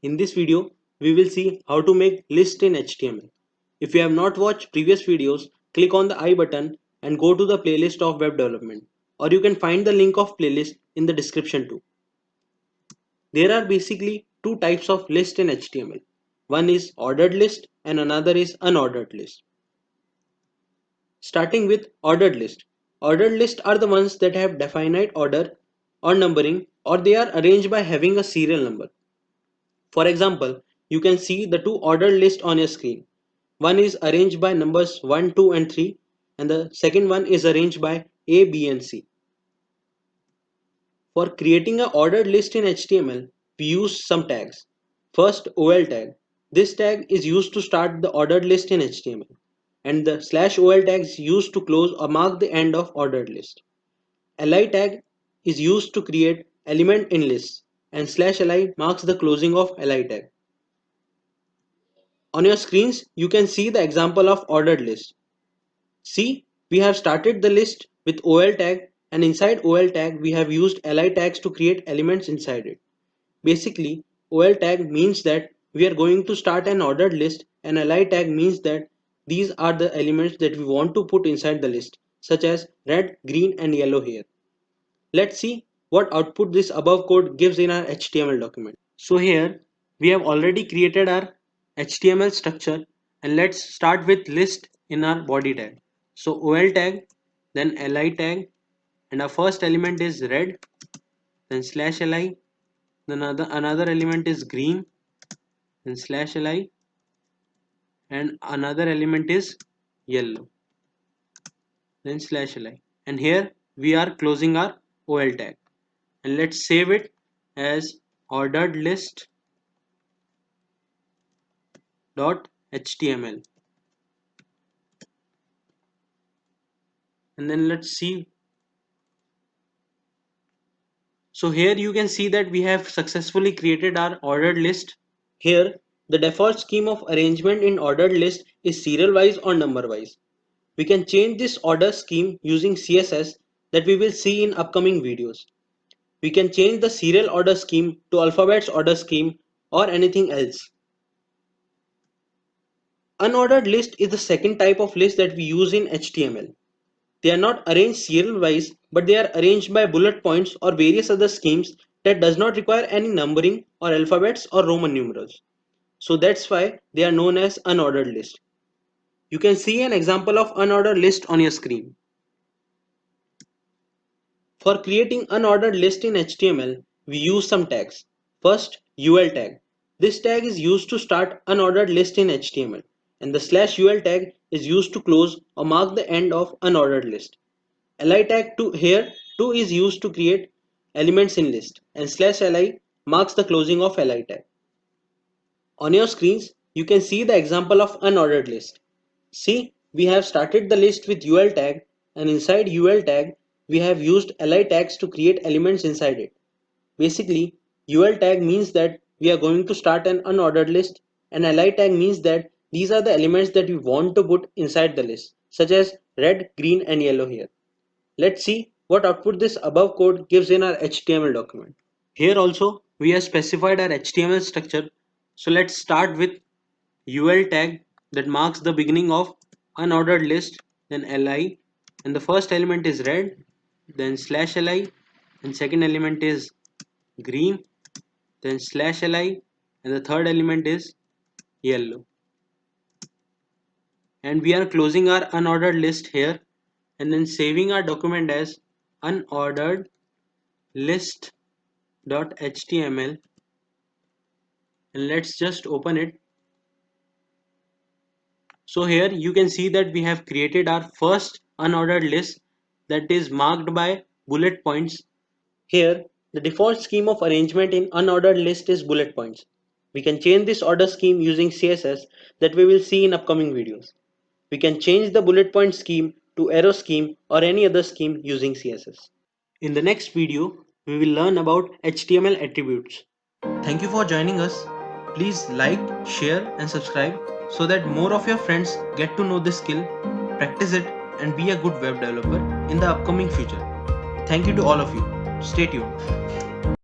In this video, we will see how to make list in HTML. If you have not watched previous videos, click on the I button and go to the playlist of web development, or you can find the link of playlist in the description too. There are basically two types of list in HTML. One is ordered list and another is unordered list. Starting with ordered list. Ordered lists are the ones that have definite order or numbering, or they are arranged by having a serial number. For example, you can see the two ordered lists on your screen. One is arranged by numbers 1, 2 and 3, and the second one is arranged by A, B and C. For creating an ordered list in HTML, we use some tags. First, OL tag. This tag is used to start the ordered list in HTML, and the /OL tag is used to close or mark the end of ordered list. Li tag is used to create element in lists, and /li marks the closing of li tag. On your screens, you can see the example of ordered list. See, we have started the list with OL tag, and inside OL tag we have used li tags to create elements inside it. Basically, OL tag means that we are going to start an ordered list, and li tag means that these are the elements that we want to put inside the list, such as red, green and yellow here. Let's see what output this above code gives in our HTML document. So here we have already created our HTML structure, and let's start with list in our body tag. So OL tag, then li tag, and our first element is red, then /li, then another element is green, then /li, and another element is yellow, then /li. And here we are closing our OL tag, and let's save it as ordered list .html, and then let's see. So here you can see that we have successfully created our ordered list. Here the default scheme of arrangement in ordered list is serial wise or number wise. We can change this order scheme using CSS that we will see in upcoming videos. We can change the serial order scheme to alphabets order scheme or anything else. Unordered list is the second type of list that we use in HTML. They are not arranged serial wise, but they are arranged by bullet points or various other schemes that does not require any numbering or alphabets or Roman numerals. So that's why they are known as unordered list. You can see an example of unordered list on your screen. For creating unordered list in HTML, we use some tags. First, UL tag. This tag is used to start unordered list in HTML, and the /UL tag is used to close or mark the end of unordered list. Li tag here too is used to create elements in list, and /li marks the closing of li tag. On your screens, you can see the example of unordered list. See, we have started the list with UL tag, and inside UL tag we have used li tags to create elements inside it. Basically, UL tag means that we are going to start an unordered list, and li tag means that these are the elements that we want to put inside the list, such as red, green and yellow here. Let's see what output this above code gives in our HTML document. Here also we have specified our HTML structure. So let's start with UL tag that marks the beginning of unordered list, then li, and the first element is red, then /li, and second element is green, then /li, and the third element is yellow. And we are closing our unordered list here, and then saving our document as unordered list.html, and let's just open it. So here you can see that we have created our first unordered list that is marked by bullet points. Here the default scheme of arrangement in unordered list is bullet points. We can change this order scheme using CSS that we will see in upcoming videos. We can change the bullet point scheme to arrow scheme or any other scheme using CSS. In the next video, we will learn about HTML attributes. Thank you for joining us. Please like, share and subscribe so that more of your friends get to know this skill, practice it and be a good web developer in the upcoming future. Thank you to all of you. Stay tuned.